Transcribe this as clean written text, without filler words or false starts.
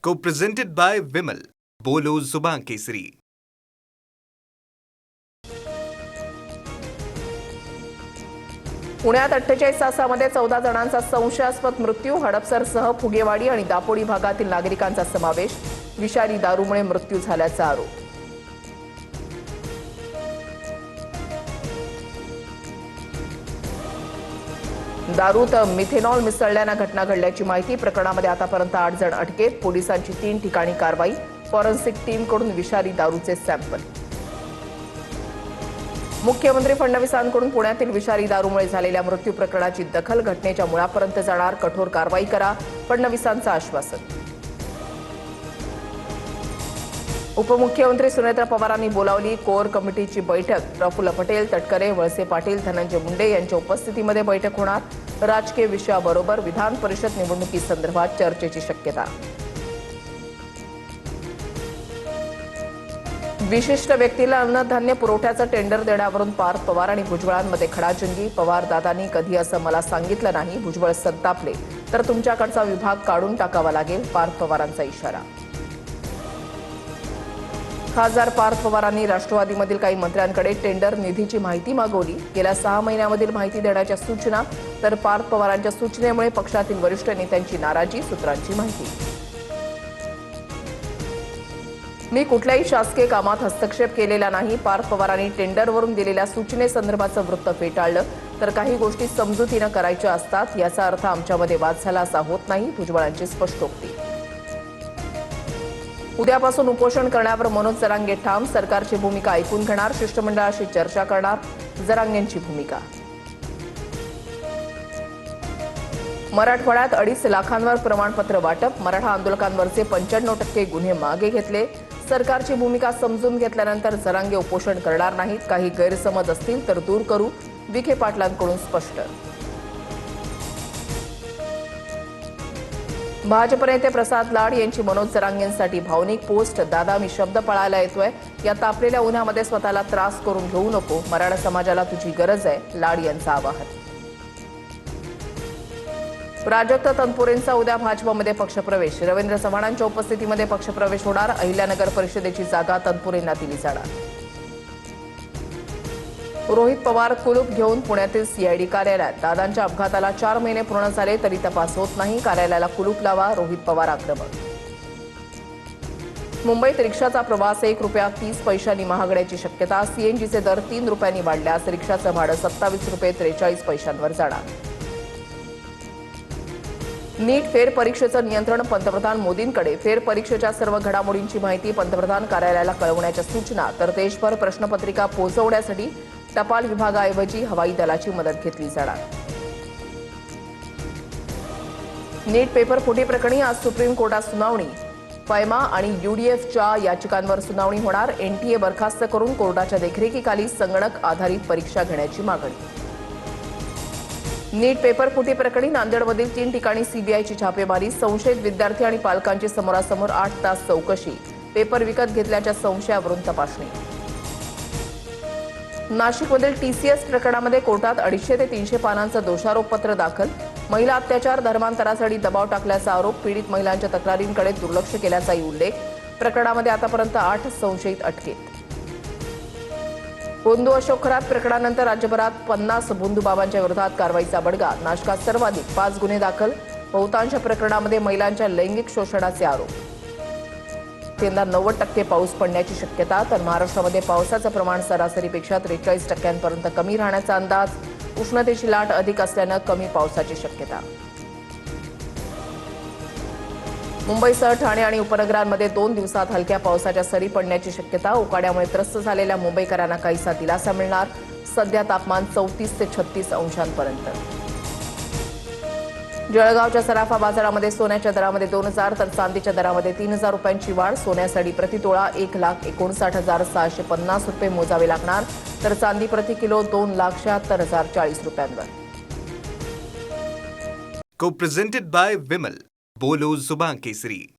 Co-presented by Vimal. बोलो जुबान केसरी. पुण्यात 48 तासामध्ये 14 जणांचा संशयास्पद मृत्यू. हडपसरसह फुगेवाडी आणि दापोडी भागातील नागरिकांचा समावेश. विषारी दारूमुळे मृत्यू झाल्याचा आरोप. दारूत मिथेनॉल मिसळल्यानं घटना घडल्याची माहिती. प्रकरणामध्ये आतापर्यंत 8 जण अटकेत. पोलिसांची 3 ठिकाणी कारवाई. फॉरेन्सिक टीमकडून विषारी दारूचे सॅम्पल. मुख्यमंत्री फडणवीसांकडून पुण्यातील विषारी दारूमुळे झालेल्या मृत्यू प्रकरणाची दखल. घटनेच्या मुळापर्यंत जाणार, कठोर कारवाई करा, फडणवीसांचं आश्वासन. उपमुख्यमंत्री सुनेत्र पवारांनी बोलावली कोर कमिटीची बैठक. प्रफुल्ल पटेल, तटकरे, वळसे पाटील, धनंजय मुंडे यांच्या उपस्थितीमध्ये बैठक होणार. राजकीय विषयाबरोबर विधान परिषद निवडणुकीसंदर्भात चर्चेची शक्यता. विशिष्ट व्यक्तीला अन्नधान्य पुरवठ्याचं टेंडर देण्यावरून पार्थ पवार आणि भुजबळांमध्ये खडाजंगी. पवार दादांनी कधी असं मला सांगितलं नाही. भुजबळ संतापले तर तुमच्याकडचा विभाग काढून टाकावा लागेल, पार्थ पवारांचा इशारा. खासदार पार्थ पवारांनी राष्ट्रवादीमधील काही मंत्र्यांकडे टेंडर निधीची माहिती मागवली. गेल्या 6 महिन्यामधील माहिती देण्याच्या सूचना. तर पार्थ पवारांच्या सूचनेमुळे पक्षातील वरिष्ठ नेत्यांची नाराजी. सूत्रांची माहिती. मी कुठल्याही शासकीय कामात हस्तक्षेप केलेला नाही. पार्थ पवारांनी टेंडरवरून दिलेल्या सूचनेसंदर्भाचं वृत्त फेटाळलं. तर काही गोष्टी समजुतीनं करायच्या असतात, याचा अर्थ आमच्यामध्ये वाद झाला असा होत नाही. भुजबळांची स्पष्टोक्ती. उद्यापासून उपोषण करण्यावर मनोज जरांगे ठाम. सरकारची भूमिका ऐकून घेणार, शिष्टमंडळाशी चर्चा करणार. जरांगेंची भूमिका. मराठवाड्यात 2.5 लाखांवर प्रमाणपत्र वाटप. मराठा आंदोलकांवरचे 95% गुन्हे मागे घेतले. सरकारची भूमिका समजून घेतल्यानंतर जरांगे उपोषण करणार नाहीत. काही गैरसमज असतील तर दूर करू, विखे पाटलांकडून स्पष्ट. भाजप नेते प्रसाद लाड यांची मनोज जरांगेंसाठी भावनिक पोस्ट. दादा, मी शब्द पाळायला येतोय. या तापलेल्या उन्हामध्ये स्वतःला त्रास करून घेऊ नको. मराठा समाजाला तुझी गरज आहे, लाड यांचं आवाहन. प्राजक्त तनपुरेंचा उद्या भाजपमध्ये पक्षप्रवेश. रवींद्र चव्हाणांच्या उपस्थितीमध्ये पक्षप्रवेश होणार. अहिल्यानगर परिषदेची जागा तनपुरेंना दिली जाणार. रोहित पवार कुलूप घेऊन पुण्यातील सीआयडी कार्यालयात. दादांच्या अपघाताला 4 महिने पूर्ण झाले तरी तपास होत नाही. कार्यालयाला कुलूप लावा, रोहित पवार आक्रमक. मुंबईत रिक्षाचा प्रवास ₹1.30 महागड्याची शक्यता. सीएनजीचे दर ₹3 वाढल्यास रिक्षाचं भाडं ₹27.43 जाणार. नीट फेरपरीक्षेचं नियंत्रण पंतप्रधान मोदींकडे. फेरपरीक्षेच्या सर्व घडामोडींची माहिती पंतप्रधान कार्यालयाला कळवण्याच्या सूचना. तर देशभर प्रश्नपत्रिका पोहोचवण्यासाठी टपाल विभागाऐवजी हवाई दलाची मदत घेतली जाणार. नीट पेपर फुटी प्रकरणी आज सुप्रीम कोर्टात सुनावणी. फैमा आणि यूडीएफच्या याचिकांवर सुनावणी होणार. एनटीए बरखास्त करून कोर्टाच्या देखरेखीखाली संगणक आधारित परीक्षा घेण्याची मागणी. नीट पेपर फुटी प्रकरणी नांदेडमधील 3 ठिकाणी सीबीआयची छापेमारी. संशयित विद्यार्थी आणि पालकांची समोरासमोर 8 तास चौकशी. पेपर विकत घेतल्याच्या संशयावरून तपासणी. नाशिकमधील टीसीएस प्रकरणामध्ये कोर्टात 250 ते 300 पानांचं दोषारोपपत्र दाखल. महिला अत्याचार, धर्मांतरासाठी दबाव टाकल्याचा आरोप. पीडित महिलांच्या तक्रारींकडे दुर्लक्ष केल्याचाही उल्लेख. प्रकरणामध्ये आतापर्यंत 8 संशयित अटकेत. बोंधू अशोक खरात प्रकरणानंतर राज्यभरात 50 बोंधूबाबांच्या विरोधात कारवाईचा बडगा. नाशकात सर्वाधिक 5 गुन्हे दाखल. बहुतांश प्रकरणामध्ये महिलांच्या लैंगिक शोषणाचे आरोप. यंदा 90% पाऊस पडण्याची शक्यता. तर महाराष्ट्रामध्ये पावसाचं प्रमाण सरासरीपेक्षा 43% कमी राहण्याचा अंदाज. उष्णतेची लाट अधिक असल्यानं कमी पावसाची शक्यता. मुंबईसह ठाणे आणि उपनगरांमध्ये 2 दिवसात हलक्या पावसाच्या सरी पडण्याची शक्यता. उकाड्यामुळे त्रस्त झालेल्या मुंबईकरांना काहीसा दिलासा मिळणार. सध्या तापमान 34 ते 36 अंशांपर्यंत. जळगावच्या सराफा बाजारामध्ये सोन्याच्या दरामध्ये 2,000 तर चांदीच्या दरामध्ये ₹3,000 वाढ. सोन्यासाठी प्रतितोळा ₹1,61,650 मोजावे लागणार. तर चांदी प्रति किलो ₹2,76,040. Co-presented by Vimal. बोलो जुबान केसरी.